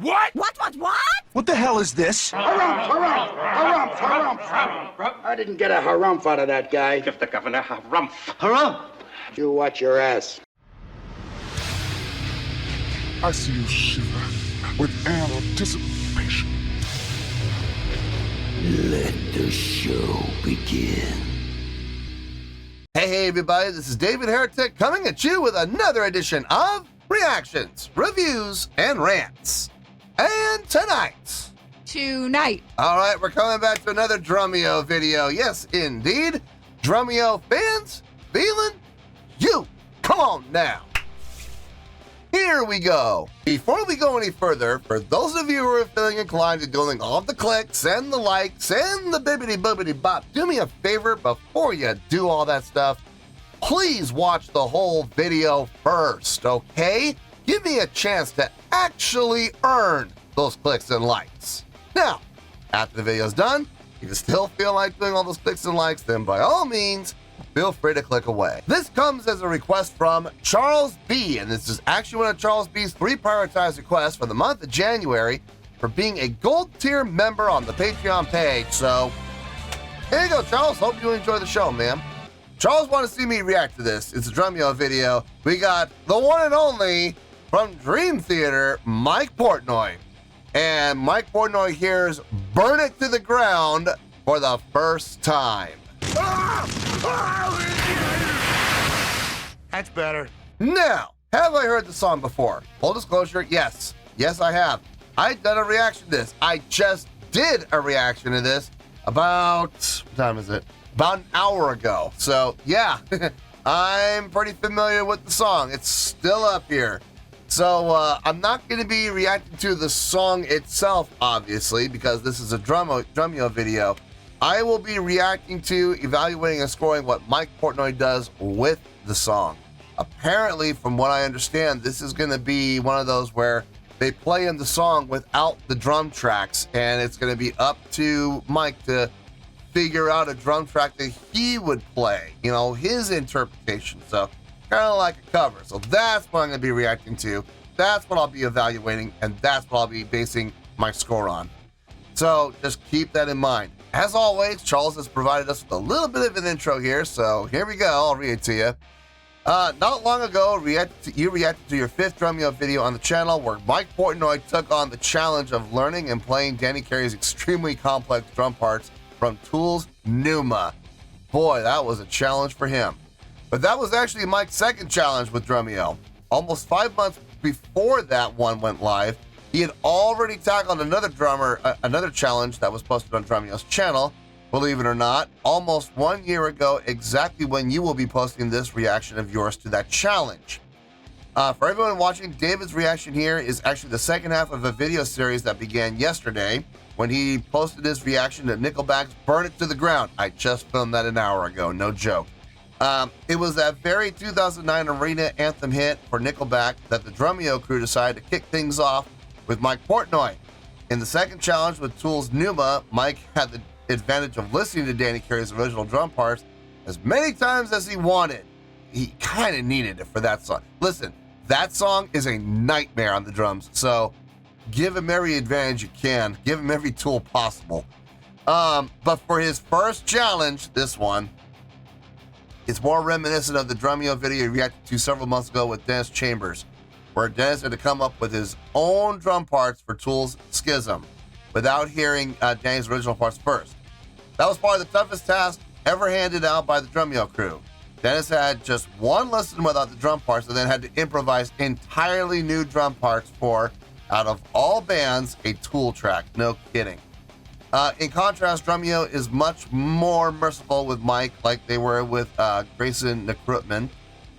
What? What? What the hell is this? Harumph. I didn't get a harumph out of that guy. Give the governor harumph. Harumph! You watch your ass. I see you shiver with anticipation. Let the show begin. Hey everybody, this is David Heretic coming at you with another edition of Reactions, Reviews, and Rants. And tonight, alright, we're coming back to another Drumeo video. Yes, indeed. Drumeo fans, feeling you. Come on now. Here we go. Before we go any further, for those of you who are feeling inclined to doing all the clicks and the likes and the bibbity-bobbity bop, do me a favor before you do all that stuff. Please watch the whole video first, okay? Give me a chance to actually earn those clicks and likes. Now, after the video's done, if you still feel like doing all those clicks and likes, then by all means, feel free to click away. This comes as a request from Charles B, and this is actually one of Charles B's 3 prioritized requests for the month of January for being a gold tier member on the Patreon page. So, here you go, Charles. Hope you enjoy the show, man. Charles wanted to see me react to this. It's a Drumeo video. We got the one and only from Dream Theater, Mike Portnoy. And Mike Portnoy hears Burn It to the Ground for the first time. That's better. Now, have I heard the song before? Full disclosure, yes. Yes, I have. I've done a reaction to this. I just did a reaction to this about, what time is it? About an hour ago. So, yeah, I'm pretty familiar with the song. It's still up here. So, I'm not going to be reacting to the song itself, obviously, because this is a Drumeo video. I will be reacting to, evaluating, and scoring what Mike Portnoy does with the song. Apparently, from what I understand, this is going to be one of those where they play in the song without the drum tracks, and it's going to be up to Mike to figure out a drum track that he would play, you know, his interpretation. So, kind of like a cover. So that's what I'm going to be reacting to. That's what I'll be evaluating, and that's what I'll be basing my score on. So, just keep that in mind. As always, Charles has provided us with a little bit of an intro here, so here we go. I'll read it to you. Not long ago, you reacted to your 5th Drumeo video on the channel where Mike Portnoy took on the challenge of learning and playing Danny Carey's extremely complex drum parts from Tool's Pneuma. Boy, that was a challenge for him. But that was actually Mike's 2nd challenge with Drumeo. Almost 5 months before that one went live, he had already tackled another challenge that was posted on Drumeo's channel, believe it or not, almost 1 year ago, exactly when you will be posting this reaction of yours to that challenge. For everyone watching, David's reaction here is actually the second half of a video series that began yesterday when he posted his reaction to Nickelback's Burn It to the Ground. I just filmed that an hour ago, no joke. It was that very 2009 arena anthem hit for Nickelback that the Drumeo crew decided to kick things off with Mike Portnoy. In the 2nd challenge with Tool's Pneuma, Mike had the advantage of listening to Danny Carey's original drum parts as many times as he wanted. He kind of needed it for that song. Listen, that song is a nightmare on the drums, so give him every advantage you can. Give him every tool possible. But for his first challenge, this one, it's more reminiscent of the Drumeo video he reacted to several months ago with Dennis Chambers, where Dennis had to come up with his own drum parts for Tool's Schism without hearing Danny's original parts first. That was probably the toughest task ever handed out by the Drumeo crew. Dennis had just one listen without the drum parts and then had to improvise entirely new drum parts for, out of all bands, a Tool track. No kidding. In contrast, Drumeo is much more merciful with Mike, like they were with Grayson Necrutman,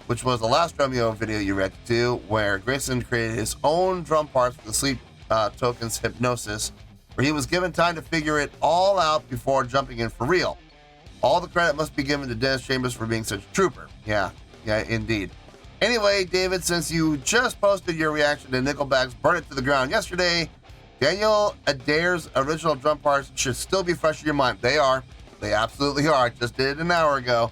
which was the last Drumeo video you reacted to, where Grayson created his own drum parts for the Sleep Tokens Hypnosis, where he was given time to figure it all out before jumping in for real. All the credit must be given to Dennis Chambers for being such a trooper. Yeah, indeed. Anyway, David, since you just posted your reaction to Nickelback's Burn It to the Ground yesterday, Daniel Adair's original drum parts should still be fresh in your mind. They are. They absolutely are. I just did it an hour ago.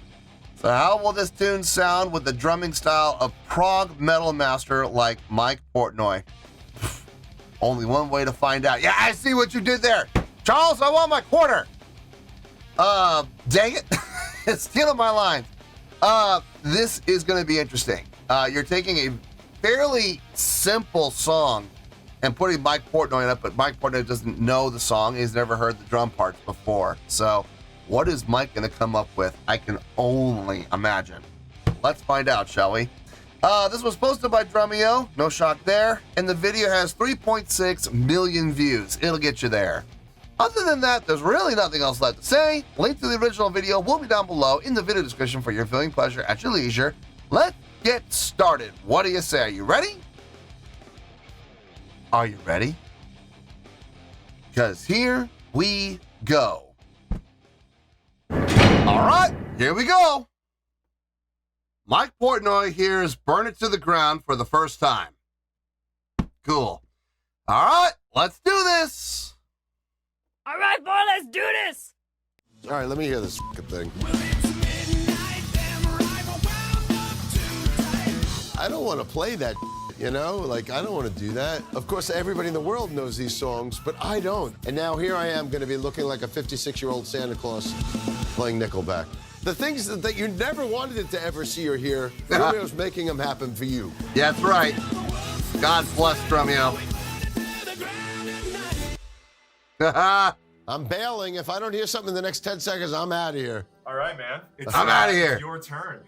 So how will this tune sound with the drumming style of prog metal master like Mike Portnoy? Only one way to find out. Yeah, I see what you did there. Charles, I want my quarter. Dang it. It's stealing my lines. This is going to be interesting. You're taking a fairly simple song and putting Mike Portnoy in it, but Mike Portnoy doesn't know the song. He's never heard the drum parts before. So what is Mike going to come up with? I can only imagine. Let's find out, shall we? This was posted by Drumeo, no shock there, and the video has 3.6 million views. It'll get you there. Other than that, there's really nothing else left to say. Link to the original video will be down below in the video description for your viewing pleasure at your leisure. Let's get started. What do you say? Are you ready? Are you ready? Because here we go. All right, here we go. Mike Portnoy hears Burn It to the Ground for the first time. Cool. All right, let's do this. All right, boy, let's do this. All right, let me hear this fucking thing. I don't want to play that, you know? Like, I don't want to do that. Of course, everybody in the world knows these songs, but I don't. And now here I am going to be looking like a 56-year-old Santa Claus playing Nickelback. The things that you never wanted it to ever see or hear, Drumeo's making them happen for you. Yeah, that's right. God bless Drumeo. I'm bailing. If I don't hear something in the next 10 seconds, I'm out of here. All right, man. I'm outta here. Your turn.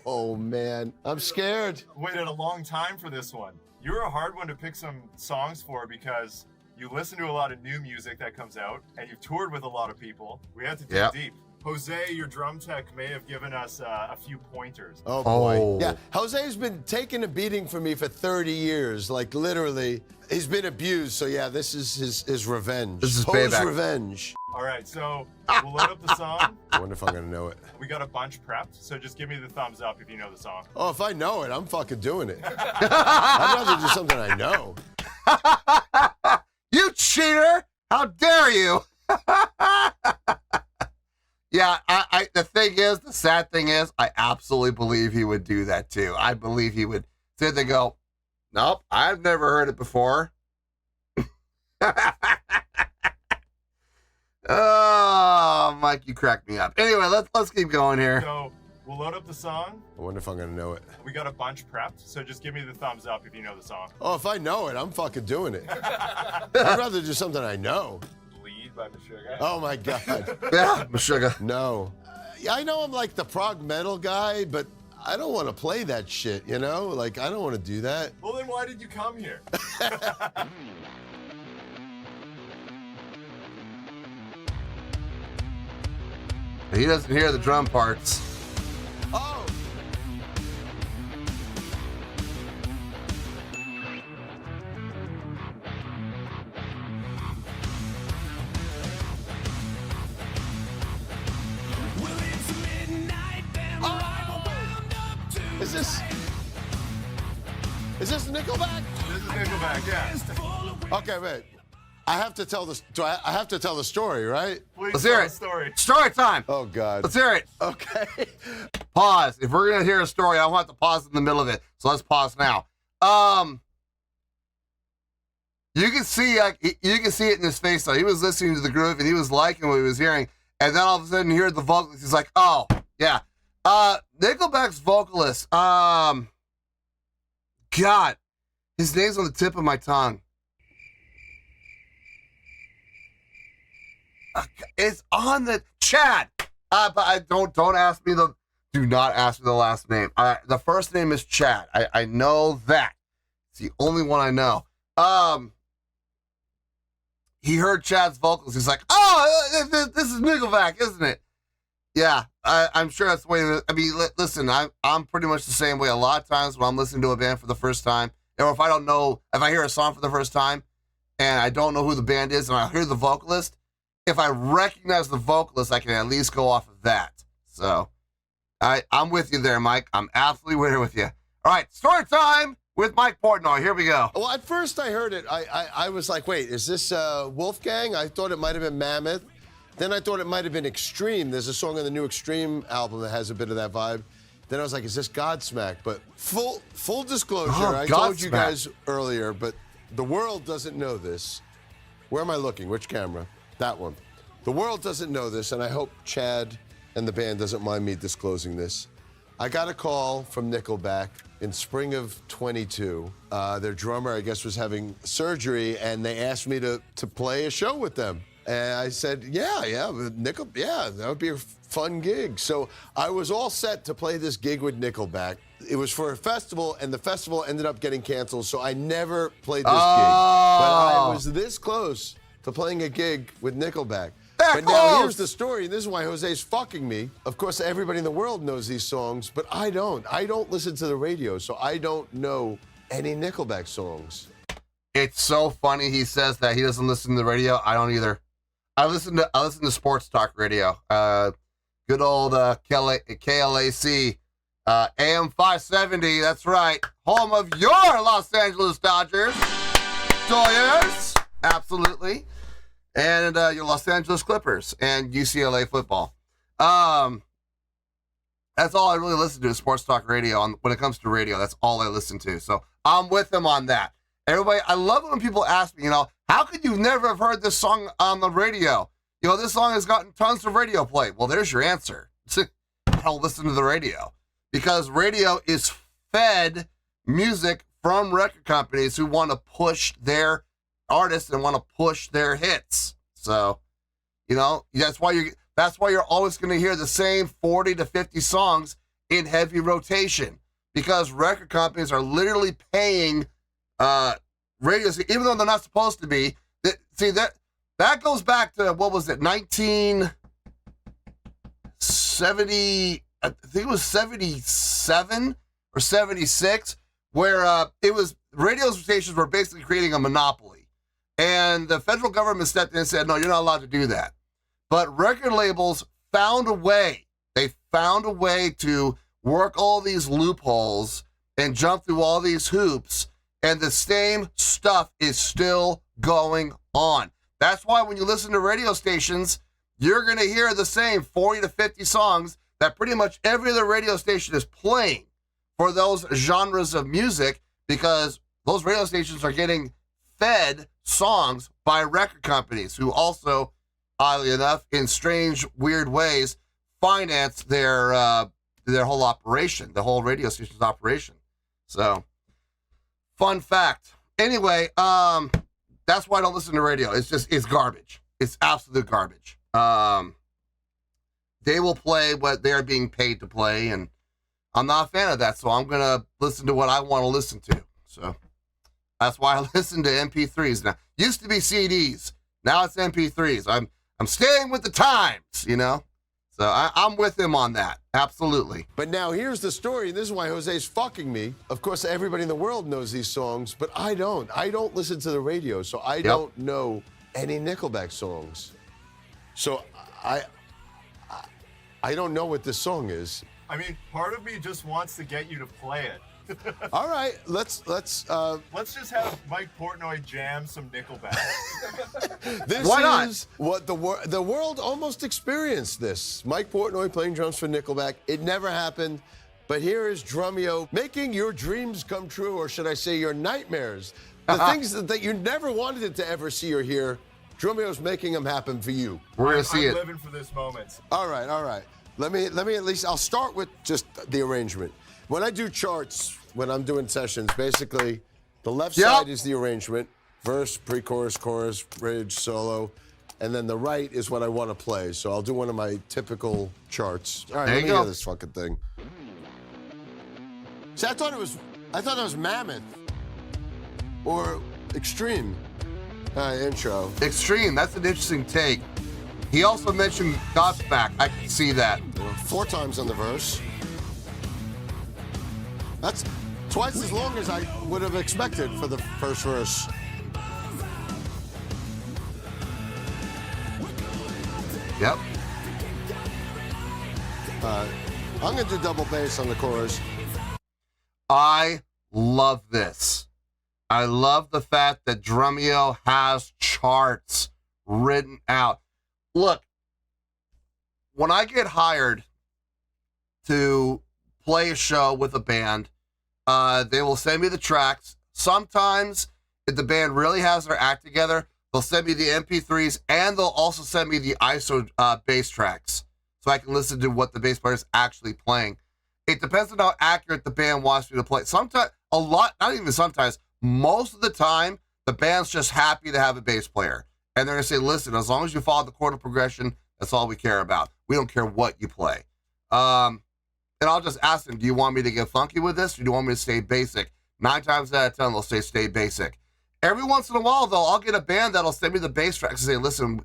Oh, man. I'm scared. Waited a long time for this one. You're a hard one to pick some songs for because you listen to a lot of new music that comes out, and you've toured with a lot of people. We had to dig deep. Jose, your drum tech, may have given us a few pointers. Oh, boy. Oh. Yeah, Jose's been taking a beating from me for 30 years. Like, literally, he's been abused. So, yeah, this is his revenge. This is Jose's payback. revenge. All right, so we'll load up the song. I wonder if I'm going to know it. We got a bunch prepped, so just give me the thumbs up if you know the song. Oh, if I know it, I'm fucking doing it. I'd rather do something I know. You cheater! How dare you? Yeah, the sad thing is, I absolutely believe he would do that too. I believe he would sit there and go, nope, I've never heard it before. Oh, Mike, you cracked me up. Anyway, let's keep going here. So we'll load up the song. I wonder if I'm going to know it. We got a bunch prepped, so just give me the thumbs up if you know the song. Oh, if I know it, I'm fucking doing it. I'd rather do something I know. Lead by Meshuggah. Oh, my God. Yeah, Meshuggah. No. I know I'm like the prog metal guy, but I don't want to play that shit, you know? Like, I don't want to do that. Well, then why did you come here? He doesn't hear the drum parts. Oh! Is this Nickelback? This is Nickelback, yeah. Okay, wait. I have to tell this. I have to tell the story, right? Please Let's tell hear the it. story. Story time. Oh God. Let's hear it. Okay. Pause. If we're gonna hear a story, I don't want to pause in the middle of it. So let's pause now. You can see it in his face though. He was listening to the groove and he was liking what he was hearing. And then all of a sudden he heard the vocalist. He's like, oh, yeah. Nickelback's vocalist. God. His name's on the tip of my tongue. It's on the Chad. But I don't ask me do not ask me the last name. The first name is Chad. I know that. It's the only one I know. He heard Chad's vocals. He's like, oh, this is Nickelback, isn't it? Yeah, I'm sure that's the way. I mean, listen, I'm pretty much the same way. A lot of times when I'm listening to a band for the first time, or if I hear a song for the first time, and I don't know who the band is, and I hear the vocalist, if I recognize the vocalist, I can at least go off of that. So, I'm with you there, Mike. I'm absolutely with you. All right, story time with Mike Portnoy. Here we go. Well, at first I heard it. I was like, wait, is this Wolfgang? I thought it might have been Mammoth. Then I thought it might have been Extreme. There's a song on the new Extreme album that has a bit of that vibe. Then I was like, is this Godsmack? But full disclosure, I told you guys earlier, but The world doesn't know this. Where am I looking? Which camera? That one. The world doesn't know this, and I hope Chad and the band doesn't mind me disclosing this. I got a call from Nickelback in spring of 22. Their drummer, I guess, was having surgery, and they asked me to play a show with them. And I said, yeah, that would be a fun gig. So I was all set to play this gig with Nickelback. It was for a festival, and the festival ended up getting canceled, so I never played this gig. But I was this close to playing a gig with Nickelback. But now here's the story, and this is why Jose's fucking me. Of course, everybody in the world knows these songs, but I don't. I don't listen to the radio, so I don't know any Nickelback songs. It's so funny he says that he doesn't listen to the radio. I don't either. I listen to sports talk radio. Good old KLAC, AM 570. That's right, home of your Los Angeles Dodgers. Absolutely. And your Los Angeles Clippers and UCLA football. That's all I really listen to is sports talk radio. When it comes to radio, that's all I listen to. So I'm with them on that. Everybody, I love it when people ask me, how could you never have heard this song on the radio? This song has gotten tons of radio play. Well, there's your answer. I don't listen to the radio because radio is fed music from record companies who want to push their artists and want to push their hits. So, that's why you're always going to hear the same 40 to 50 songs in heavy rotation because record companies are literally paying radio, even though they're not supposed to be. That goes back to, what was it, 1970, I think it was 77 or 76, where it was radio stations were basically creating a monopoly. And the federal government stepped in and said, no, you're not allowed to do that. But record labels found a way. They found a way to work all these loopholes and jump through all these hoops. And the same stuff is still going on. That's why when you listen to radio stations, you're going to hear the same 40 to 50 songs that pretty much every other radio station is playing for those genres of music because those radio stations are getting fed songs by record companies who also, oddly enough, in strange, weird ways, finance their whole operation, the whole radio station's operation. So, fun fact. Anyway, that's why I don't listen to radio. It's garbage. It's absolute garbage. They will play what they're being paid to play, and I'm not a fan of that, so I'm going to listen to what I want to listen to. So that's why I listen to MP3s now. Used to be CDs. Now it's MP3s. I'm staying with the times, So I'm with him on that. Absolutely. But now here's the story, and this is why Jose's fucking me. Of course, everybody in the world knows these songs, but I don't. I don't listen to the radio, so I don't know any Nickelback songs. So I don't know what this song is. I mean, part of me just wants to get you to play it. All right, let's just have Mike Portnoy jam some Nickelback. This Why not? is what the world almost experienced this. Mike Portnoy playing drums for Nickelback. It never happened, but here is Drumeo making your dreams come true, or should I say your nightmares. The things that you never wanted it to ever see or hear, Drumeo's making them happen for you. We're going to see it. I'm living for this moment. All right. Let me at least, I'll start with just the arrangement. When I do charts, when I'm doing sessions, basically the left side is the arrangement, verse, pre-chorus, chorus, bridge, solo, and then the right is what I want to play. So I'll do one of my typical charts. All right, let me hear this fucking thing. See, I thought it was Mammoth or Extreme. Intro. Extreme, that's an interesting take. He also mentioned Godsmack. I can see that. 4 times on the verse. That's twice as long as I would have expected for the first verse. Yep. I'm going to do double bass on the chorus. I love this. I love the fact that Drumeo has charts written out. Look, when I get hired to play a show with a band, they will send me the tracks. Sometimes if the band really has their act together, they'll send me the MP3s and they'll also send me the ISO bass tracks so I can listen to what the bass player is actually playing. It depends on how accurate the band wants me to play. Sometimes, not even sometimes, most of the time, the band's just happy to have a bass player. And they're going to say, listen, as long as you follow the chord progression, that's all we care about. We don't care what you play. And I'll just ask them, do you want me to get funky with this, or do you want me to stay basic? 9 times out of 10, they'll say stay basic. Every once in a while, though, I'll get a band that'll send me the bass tracks and say, listen,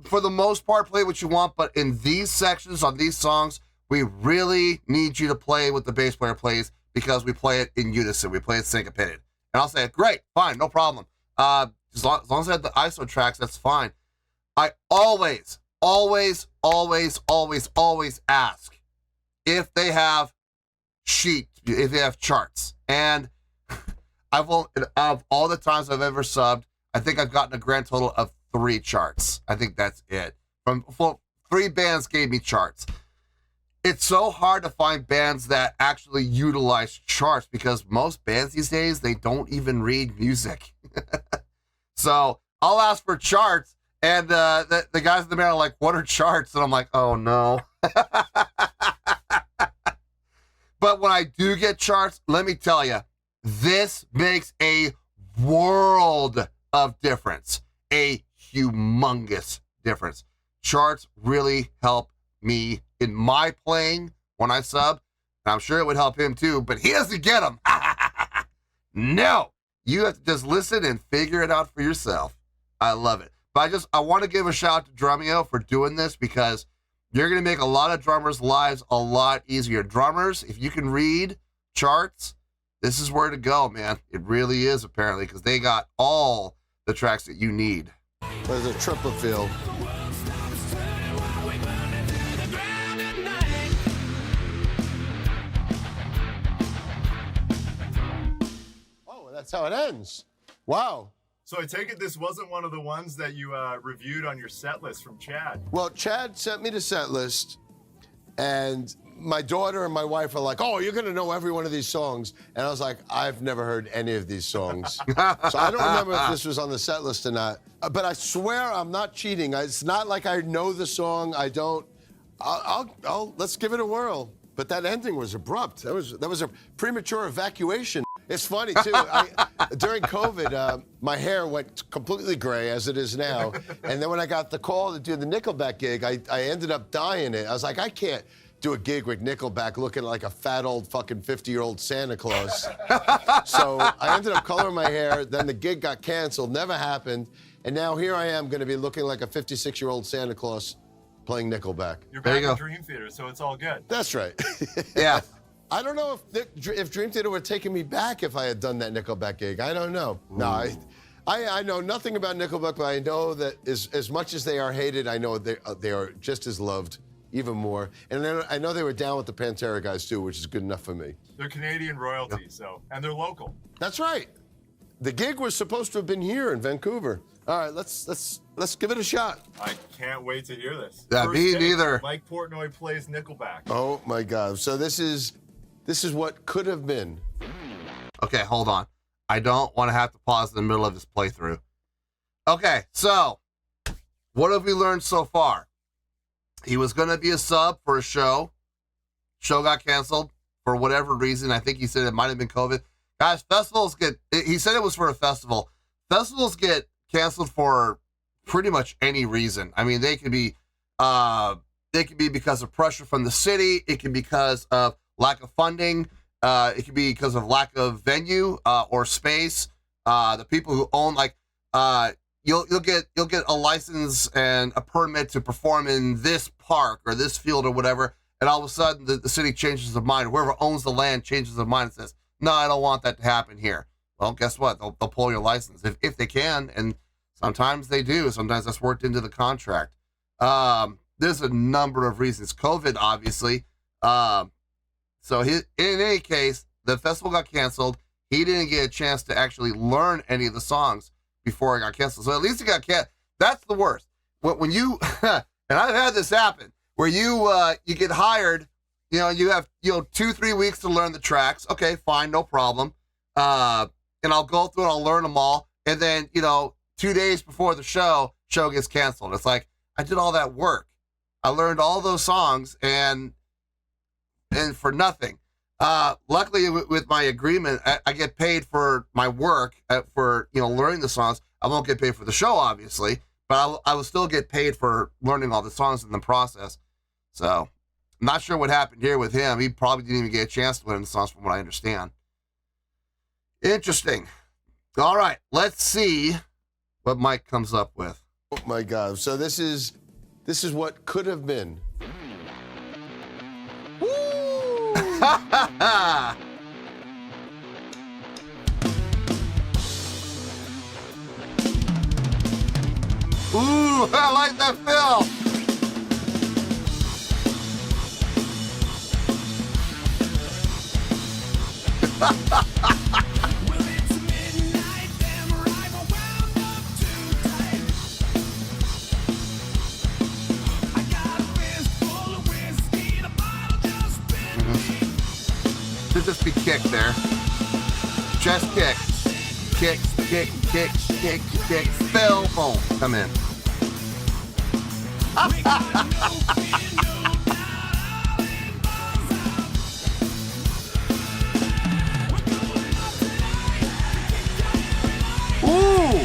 for the most part, play what you want, but in these sections, on these songs, we really need you to play what the bass player plays because we play it in unison. We play it syncopated. And I'll say, great, fine, no problem. As long as I have the ISO tracks, that's fine. I always ask if they have if they have charts. And of all the times I've ever subbed, I think I've gotten a grand total of 3 charts. I think that's it. 3 bands gave me charts. It's so hard to find bands that actually utilize charts because most bands these days, they don't even read music. So I'll ask for charts, and the guys in the band are like, what are charts? And I'm like, oh no. But when I do get charts, let me tell you, this makes a world of difference, a humongous difference. Charts really help me in my playing when I sub, and I'm sure it would help him too, but he doesn't get them. No, you have to just listen and figure it out for yourself. I love it. But I want to give a shout out to Drumeo for doing this because you're going to make a lot of drummers' lives a lot easier. Drummers, if you can read charts, this is where to go, man. It really is, apparently, because they got all the tracks that you need. There's a triple field. Oh, that's how it ends. Wow. So I take it this wasn't one of the ones that you reviewed on your set list from Chad. Well, Chad sent me the set list, and my daughter and my wife are like, oh, you're going to know every one of these songs. And I was like, I've never heard any of these songs. So I don't remember if this was on the set list or not. But I swear I'm not cheating. It's not like I know the song. I don't. Let's give it a whirl. But that ending was abrupt. That was a premature evacuation. It's funny, too. During COVID, my hair went completely gray, as it is now. And then when I got the call to do the Nickelback gig, I ended up dyeing it. I was like, I can't do a gig with Nickelback looking like a fat old fucking 50-year-old Santa Claus. So I ended up coloring my hair. Then the gig got canceled, never happened. And now here I am going to be looking like a 56-year-old Santa Claus playing Nickelback. You're back in Dream Theater, so it's all good. That's right. Yeah. I don't know if Dream Theater would have taken me back if I had done that Nickelback gig. I don't know. Ooh. No, I know nothing about Nickelback, but I know that as much as they are hated, I know they are just as loved, even more. And then I know they were down with the Pantera guys too, which is good enough for me. They're Canadian royalty, so, and they're local. That's right. The gig was supposed to have been here in Vancouver. All right, let's give it a shot. I can't wait to hear this. Yeah, me neither. Mike Portnoy plays Nickelback. Oh my God! So this is what could have been. Okay, hold on. I don't want to have to pause in the middle of this playthrough. Okay, so what have we learned so far? He was going to be a sub for a show. Show got canceled for whatever reason. I think he said it might have been COVID. Guys, he said it was for a festival. Festivals get canceled for pretty much any reason. I mean, they could be because of pressure from the city. It can be because of lack of funding. It could be because of lack of venue or space. The people who own, you'll get a license and a permit to perform in this park or this field or whatever, and all of a sudden the city changes their mind. Whoever owns the land changes their mind and says, no, I don't want that to happen here. Well, guess what? They'll pull your license if they can, and sometimes they do. Sometimes that's worked into the contract. There's a number of reasons. COVID, obviously. So in any case, the festival got canceled. He didn't get a chance to actually learn any of the songs before it got canceled. So at least it got canceled. That's the worst. When you, and I've had this happen, where you get hired, you have 2-3 weeks to learn the tracks. Okay, fine, no problem. and I'll go through and I'll learn them all. And then, 2 days before the show gets canceled. It's like, I did all that work. I learned all those songs and for nothing. Luckily with my agreement, I get paid for my work for, learning the songs. I won't get paid for the show, obviously, but I will still get paid for learning all the songs in the process. So I'm not sure what happened here with him. He probably didn't even get a chance to learn the songs from what I understand. Interesting. All right, let's see what Mike comes up with. Oh my God. So this is what could have been. Woo! Ooh, I like that film. Should just be kick there. Chest kick. Kick, kick, kick, kick, kick. Phil, boom. Come in. Ooh.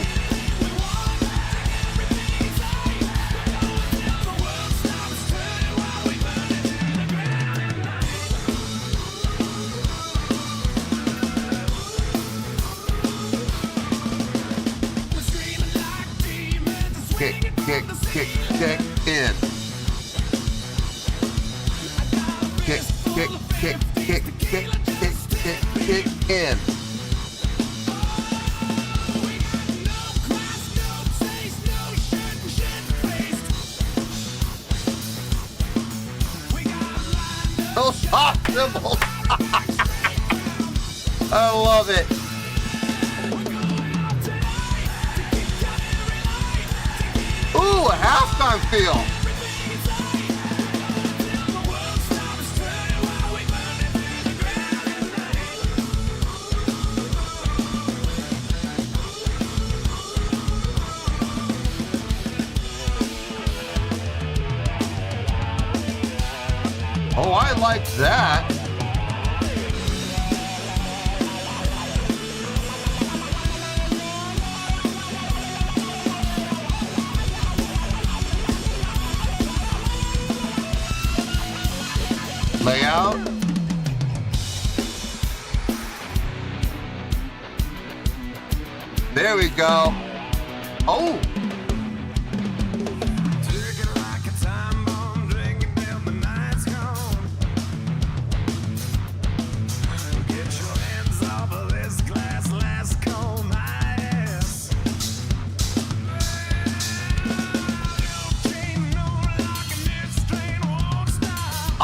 Kick, kick, kick, kick, in. Kick, kick, kick, kick, kick, kick, kick, kick, in. Those soft cymbals. I love it. Ooh, a halftime feel. Oh, I like that. Layout. There we go. Oh.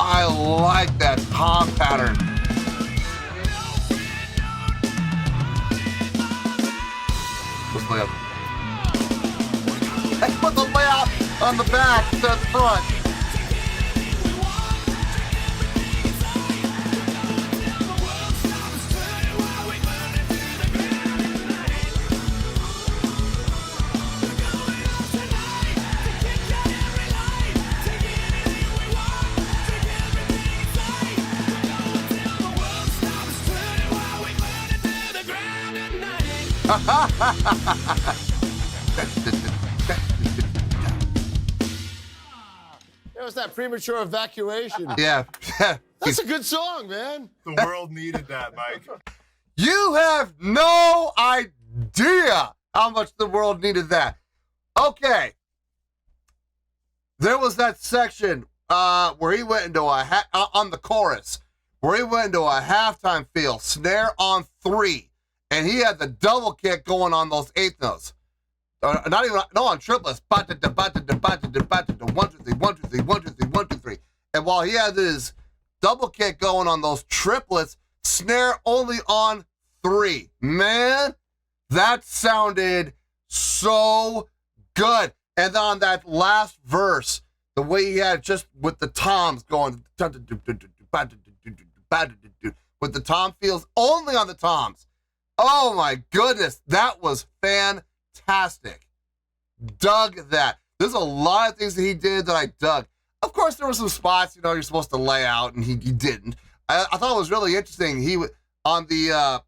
I like that tom pattern. Let's lay up. Let's put the layout on the back to the front. There was that premature evacuation. Yeah. That's a good song, man. The world needed that, Mike. You have no idea how much the world needed that. Okay. There was that section where he went into on the chorus, where he went into a halftime feel, snare on 3, and he had the double kick going on those eighth notes. Not even, no, on triplets. 1, 2, 3, 1, 2, 3, 1, 2, 3, 1, 2, 3, 1, 2, 3. And while he had his double kick going on those triplets, snare only on 3. Man, that sounded so good. And then on that last verse, the way he had just with the toms going, with the tom feels only on the toms. Oh my goodness, that was fantastic. Dug that. There's a lot of things that he did that I dug. Of course, there were some spots, you know, you're supposed to lay out, and he didn't. I thought it was really interesting. He on the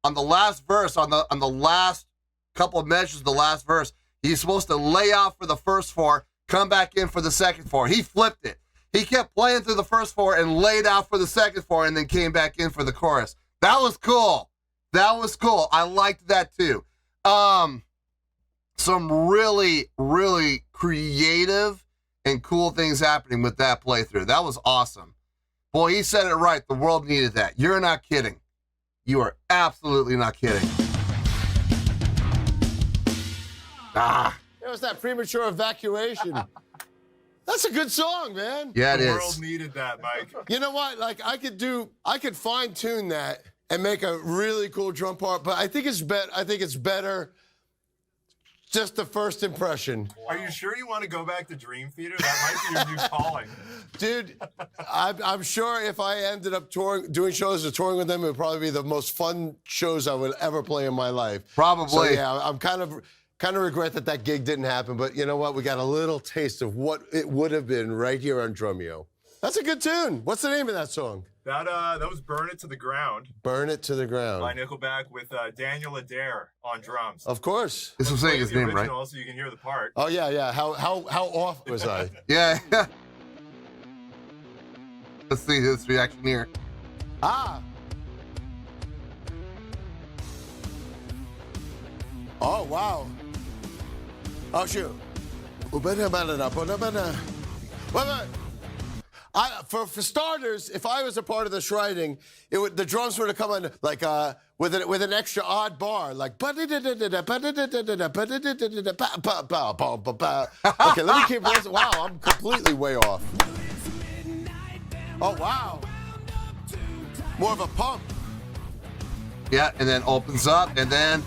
last verse, on the last couple of measures, the last verse, he's supposed to lay out for the first four, come back in for the second four. He flipped it. He kept playing through the first four and laid out for the second four, and then came back in for the chorus. That was cool. That was cool. I liked that too. Some really, really creative and cool things happening with that playthrough. That was awesome. Boy, he said it right. The world needed that. You're not kidding. You are absolutely not kidding. It was that premature evacuation. That's a good song, man. Yeah, it is. The world needed that, Mike. You know what? Like, I could fine tune that and make a really cool drum part, but I think it's better just the first impression. Are you sure you want to go back to Dream Theater? That might be your new calling. Dude, I'm sure if I ended up doing shows or touring with them, it would probably be the most fun shows I would ever play in my life. Probably. So yeah, I'm kind of regret that gig didn't happen, but you know what? We got a little taste of what it would have been right here on Drumeo. That's a good tune. What's the name of that song? That was Burn It to the Ground. Burn It to the Ground. By Nickelback with Daniel Adair on drums. Of course. This was saying his name, right? So you can hear the part. Oh yeah. How off was I? Yeah. Let's see his reaction here. Ah. Oh wow. Oh shoot. Wait. For starters, if I was a part of this writing, the drums would have come on like with an extra odd bar, like. Okay, let me keep listening. Wow, I'm completely way off. Oh wow. More of a pump. Yeah, and then opens up, and then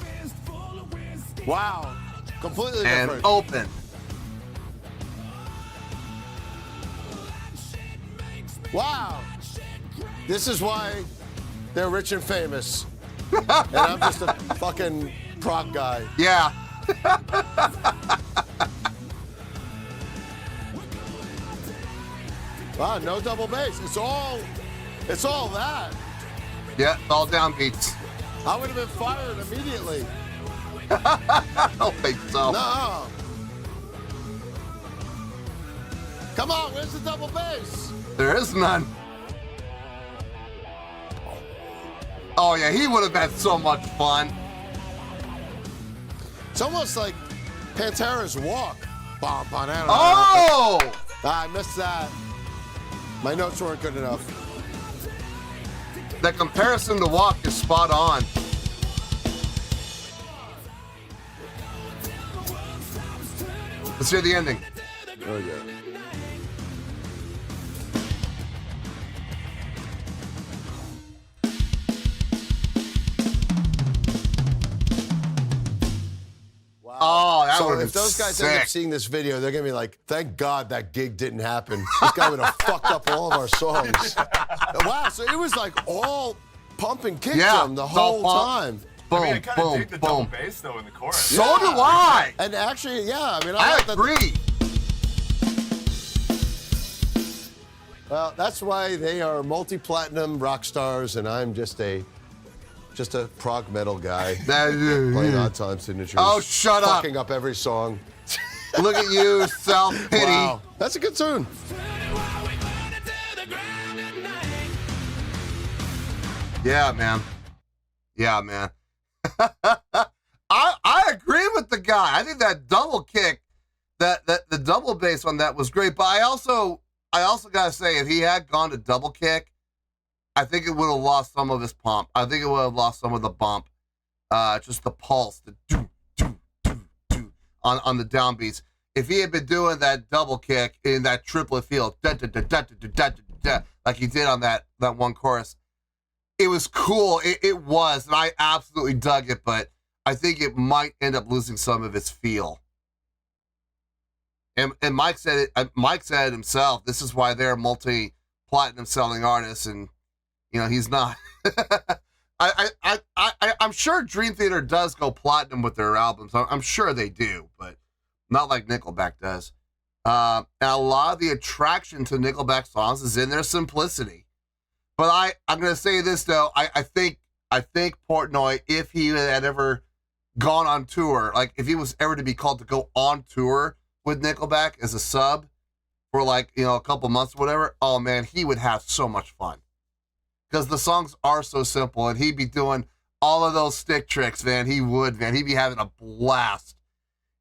Wow. Completely and different. open. Wow. This is why they're rich and famous. And I'm just a fucking prog guy. Yeah. Wow, no double bass. It's all that. Yeah, all downbeats. I would have been fired immediately. I don't think so. No. Come on, where's the double bass? There is none. Oh yeah, he would have had so much fun. It's almost like Pantera's Walk. Oh! I missed that. My notes weren't good enough. The comparison to Walk is spot on. Let's hear the ending. Oh yeah. Oh, that So would have if been those guys sick. end up seeing this video, they're gonna be like, "Thank God that gig didn't happen. This guy would have fucked up all of our songs." Wow, so it was like all pump and kick drum the it's all whole pump. time. Boom, I mean, I kind of boom, dig the double boom. bass though in the chorus. So do I. And actually, yeah, I mean, I like that- agree. Well, that's why they are multi-platinum rock stars, and I'm just a prog metal guy playing odd time signatures. Oh, shut up. Fucking up every song. Look at you, self-pity. Wow, that's a good tune. Yeah, man. Yeah, man. I agree with the guy. I think that double kick, that the double bass on that was great. But I also gotta say, if he had gone to double kick, I think it would have lost some of his pump. I think it would have lost some of the bump. Just the pulse, the do on the downbeats. If he had been doing that double kick in that triplet feel, like he did on that one chorus, it was cool. It was, and I absolutely dug it, but I think it might end up losing some of its feel. And Mike said it. Mike said it himself. This is why they're multi-platinum selling artists, and you know he's not. I'm sure Dream Theater does go platinum with their albums. I'm sure they do, but not like Nickelback does. And a lot of the attraction to Nickelback songs is in their simplicity. But I'm gonna say this though, I think Portnoy, if he had ever gone on tour, like if he was ever to be called to go on tour with Nickelback as a sub for like, you know, a couple months or whatever, oh man, he would have so much fun. Because the songs are so simple and he'd be doing all of those stick tricks, man. He would, man. He'd be having a blast.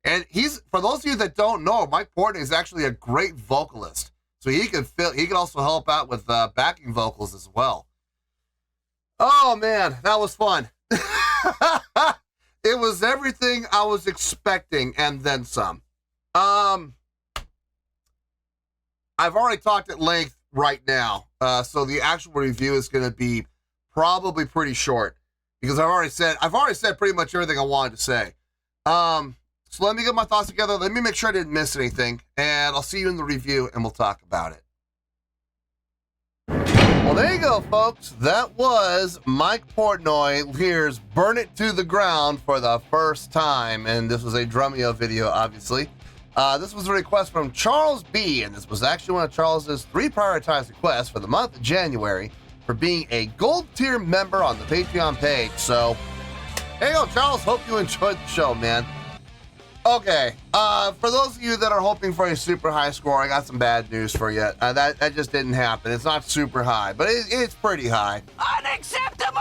And for those of you that don't know, Mike Portnoy is actually a great vocalist. So he could also help out with backing vocals as well. Oh man, that was fun. It was everything I was expecting and then some. I've already talked at length right now, so the actual review is going to be probably pretty short because I've already said pretty much everything I wanted to say. So let me get my thoughts together. Let me make sure I didn't miss anything, and I'll see you in the review, and we'll talk about it. Well, there you go, folks. That was Mike Portnoy. Here's Burn It to the Ground for the first time, and this was a Drumeo video, obviously. This was a request from Charles B., and this was actually one of Charles's 3 prioritized requests for the month of January for being a gold tier member on the Patreon page. So, there you go, Charles. Hope you enjoyed the show, man. Okay, for those of you that are hoping for a super high score, I got some bad news for you. That just didn't happen. It's not super high, but it's pretty high. Unacceptable!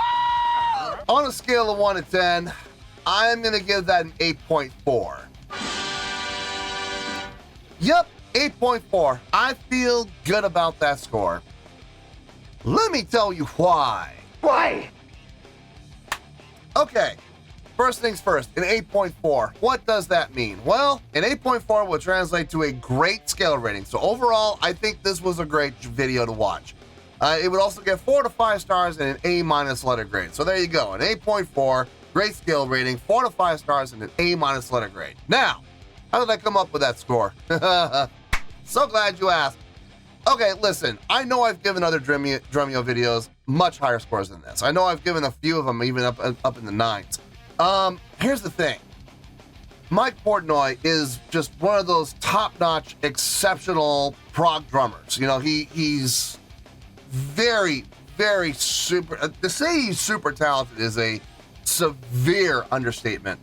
On a scale of 1 to 10, I'm going to give that an 8.4. Yep, 8.4. I feel good about that score. Let me tell you why. Why? Okay. First things first, an 8.4. What does that mean? Well, an 8.4 will translate to a great scale rating. So overall, I think this was a great video to watch. It would also get 4 to 5 stars and an A- letter grade. So there you go, an 8.4, great scale rating, 4 to 5 stars and an A- letter grade. Now, how did I come up with that score? So glad you asked. Okay, listen, I know I've given other Drumeo videos much higher scores than this. I know I've given a few of them even up in the 9s. Here's the thing. Mike Portnoy is just one of those top-notch, exceptional prog drummers. You know, he's very, very super. To say he's super talented is a severe understatement.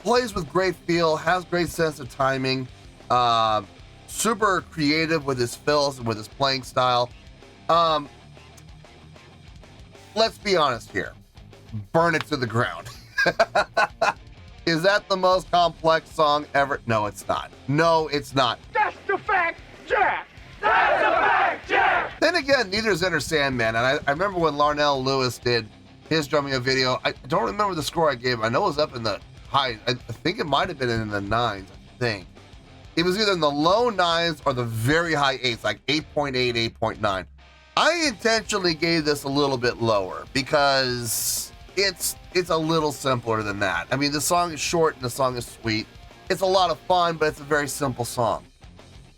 Plays with great feel, has great sense of timing, super creative with his fills and with his playing style. Let's be honest here. Burn It to the Ground. Is that the most complex song ever? No, it's not. No, it's not. That's the fact, Jack! That's the fact, Jack! Then again, neither is Enter Sandman. And I remember when Larnell Lewis did his Drumeo video. I don't remember the score I gave him. I know it was up in the high. I think it might have been in the 9s, I think. It was either in the low 9s or the very high 8s, like 8.8, 8.9. I intentionally gave this a little bit lower because it's a little simpler than that. I mean, the song is short and the song is sweet. It's a lot of fun, but it's a very simple song.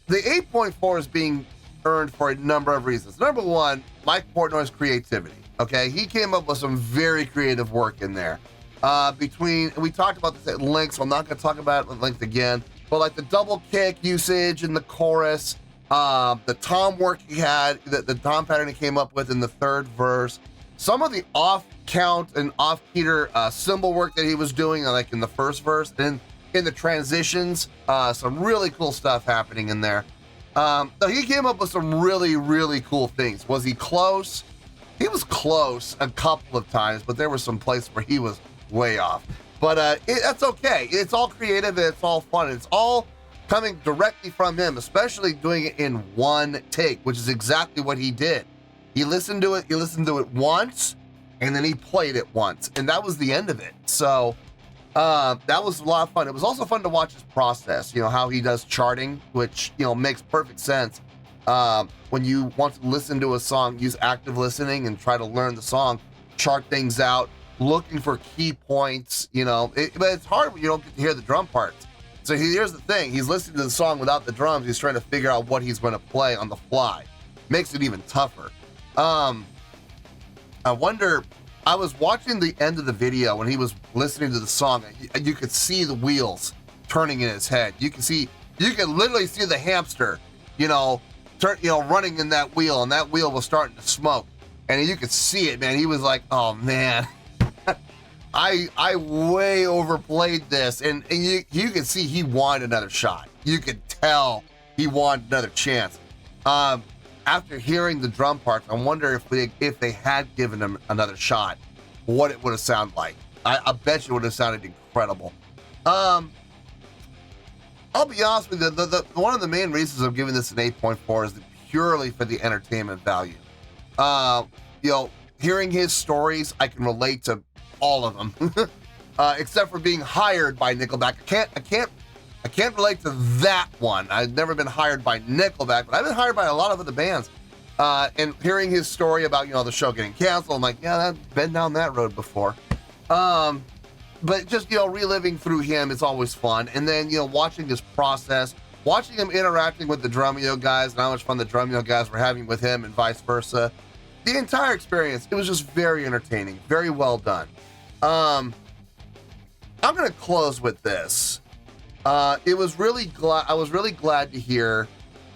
The 8.4 is being earned for a number of reasons. Number one, Mike Portnoy's creativity. Okay, he came up with some very creative work in there. We talked about this at length, so I'm not going to talk about it at length again. But like the double kick usage in the chorus, the tom work he had, the tom pattern he came up with in the 3rd verse, some of the off count and off meter cymbal work that he was doing, like in the 1st verse, and in the transitions, some really cool stuff happening in there. So he came up with some really, really cool things. Was he close? He was close a couple of times, but there were some places where he was way off. But that's okay. It's all creative and it's all fun. It's all coming directly from him, especially doing it in one take, which is exactly what he did. He listened to it once, and then he played it once, and that was the end of it. So that was a lot of fun. It was also fun to watch his process, you know, how he does charting, which, you know, makes perfect sense. When you want to listen to a song, use active listening and try to learn the song, chart things out, looking for key points, you know, but it's hard when you don't get to hear the drum parts. So here's the thing, he's listening to the song without the drums, he's trying to figure out what he's going to play on the fly. Makes it even tougher. I wonder, I was watching the end of the video when he was listening to the song, and you could see the wheels turning in his head. You could literally see the hamster, running in that wheel, and that wheel was starting to smoke. And you could see it, man. He was like, oh man, I way overplayed this. And you could see he wanted another shot. You could tell he wanted another chance. After hearing the drum parts, I wonder if they had given him another shot, what it would have sounded like. I bet you it would have sounded incredible. I'll be honest with you, one of the main reasons I'm giving this an 8.4 is purely for the entertainment value. Hearing his stories, I can relate to all of them, except for being hired by Nickelback. I can't relate to that one. I've never been hired by Nickelback, but I've been hired by a lot of other bands. And hearing his story about, the show getting canceled, I'm like, yeah, I've been down that road before. But just, reliving through him is always fun. And then, watching his process, watching him interacting with the Drumeo guys and how much fun the Drumeo guys were having with him and vice versa. The entire experience, it was just very entertaining, very well done. I'm going to close with this. I was really glad to hear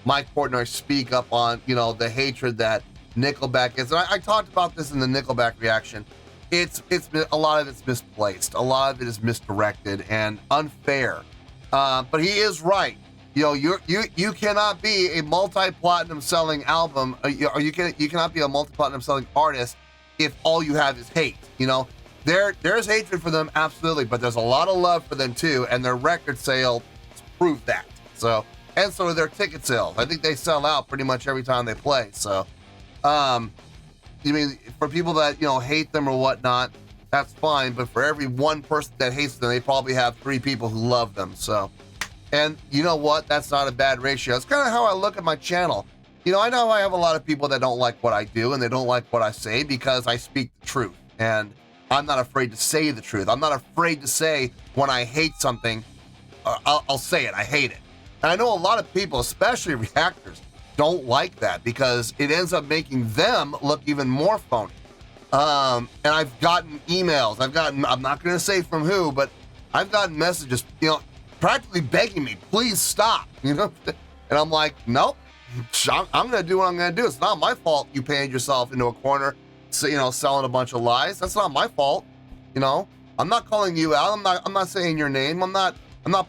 Mike Portnoy speak up on, the hatred that Nickelback is. And I talked about this in the Nickelback reaction. It's a lot of it's misplaced. A lot of it is misdirected and unfair. But he is right. You cannot be a multi-platinum selling album, or you cannot be a multi-platinum selling artist if all you have is hate. There's hatred for them, absolutely, but there's a lot of love for them too, and their record sales prove that. So are their ticket sales. I think they sell out pretty much every time they play. So, for people that hate them or whatnot, that's fine. But for every one person that hates them, they probably have 3 people who love them. So. And you know what? That's not a bad ratio. It's kind of how I look at my channel. I know I have a lot of people that don't like what I do and they don't like what I say because I speak the truth. And I'm not afraid to say the truth. I'm not afraid to say when I hate something, I'll say it. I hate it. And I know a lot of people, especially reactors, don't like that because it ends up making them look even more phony. And I've gotten emails. I'm not going to say from who, but I've gotten messages, practically begging me, please stop, and I'm like, nope, I'm going to do what I'm going to do. It's not my fault you painted yourself into a corner, selling a bunch of lies. That's not my fault. I'm not calling you out. I'm not saying your name. I'm not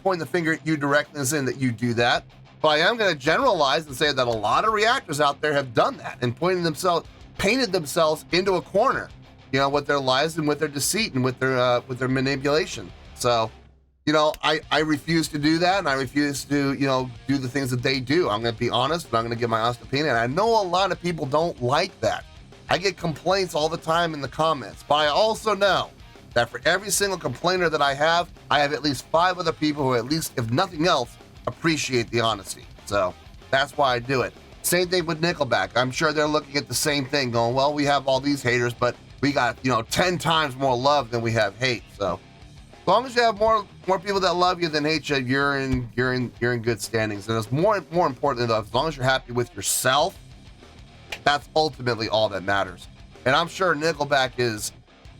pointing the finger at you directly and saying that you do that, but I am going to generalize and say that a lot of reactors out there have done that and painted themselves into a corner, with their lies and with their deceit and with their manipulation. So, I refuse to do that, and I refuse to, do the things that they do. I'm going to be honest, and I'm going to give my honest opinion. And I know a lot of people don't like that. I get complaints all the time in the comments, but I also know that for every single complainer that I have at least 5 other people who, at least, if nothing else, appreciate the honesty. So that's why I do it. Same thing with Nickelback. I'm sure they're looking at the same thing, going, well, we have all these haters, but we got, 10 times more love than we have hate. So as long as you have more people that love you than hate you, you're in good standings. And it's more importantly though, as long as you're happy with yourself, that's ultimately all that matters. And I'm sure Nickelback is,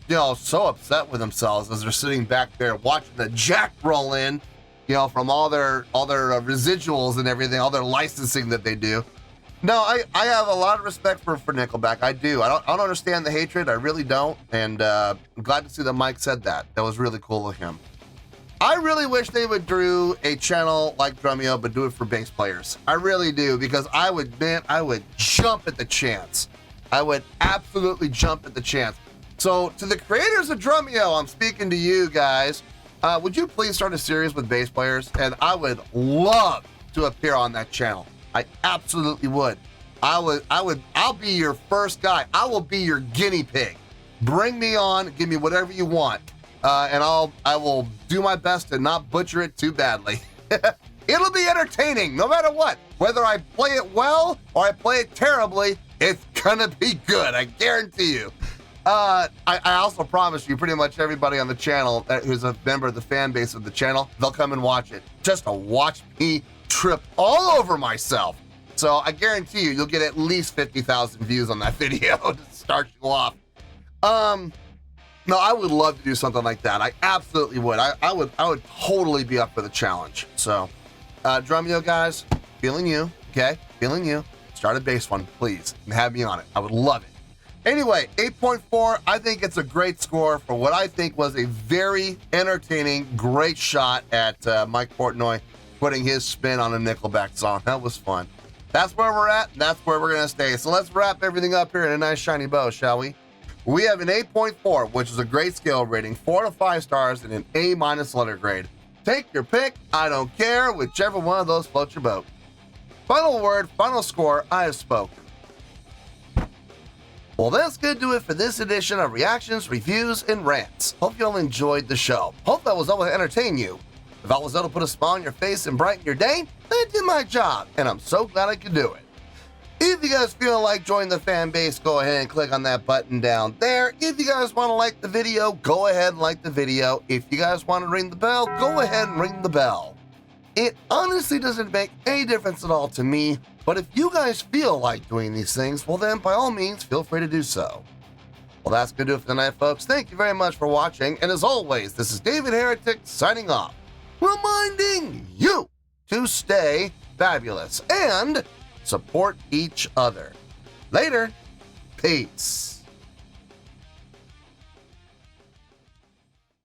so upset with themselves as they're sitting back there watching the jack roll in, from all their residuals and everything, all their licensing that they do. No, I have a lot of respect for Nickelback. I do. I don't understand the hatred. I really don't. And I'm glad to see that Mike said that. That was really cool of him. I really wish they would do a channel like Drumeo, but do it for bass players. I really do, because I would jump at the chance. I would absolutely jump at the chance. So to the creators of Drumeo, I'm speaking to you guys. Would you please start a series with bass players? And I would love to appear on that channel. I absolutely would. I'll be your first guy. I will be your guinea pig. Bring me on, give me whatever you want. And I will do my best to not butcher it too badly. It'll be entertaining, no matter what. Whether I play it well or I play it terribly, it's gonna be good, I guarantee you. I also promise you, pretty much everybody on the channel who's a member of the fan base of the channel, they'll come and watch it, just to watch me trip all over myself. So I guarantee you'll get at least 50,000 views on that video to start you off. No, I would love to do something like that. I absolutely would. I would totally be up for the challenge. So, Drumeo guys, feeling you, okay? Feeling you. Start a bass one, please, and have me on it. I would love it. Anyway, 8.4, I think it's a great score for what I think was a very entertaining, great shot at Mike Portnoy putting his spin on a Nickelback song. That was fun. That's where we're at, and that's where we're going to stay. So let's wrap everything up here in a nice shiny bow, shall we? We have an 8.4, which is a great scale rating, 4 to 5 stars, and an A- letter grade. Take your pick, I don't care, whichever one of those floats your boat. Final word, final score, I have spoken. Well, that's going to do it for this edition of Reactions, Reviews, and Rants. Hope you all enjoyed the show. Hope I was able to entertain you. If I was able to put a smile on your face and brighten your day, then I did my job, and I'm so glad I could do it. If you guys feel like joining the fan base, go ahead and click on that button down there. If you guys want to like the video, go ahead and like the video. If you guys want to ring the bell, go ahead and ring the bell. It honestly doesn't make any difference at all to me, but if you guys feel like doing these things, well then, by all means, feel free to do so. Well, that's going to do it for tonight, folks. Thank you very much for watching, and as always, this is David Heretic signing off, reminding you to stay fabulous and support each other. Later. Peace.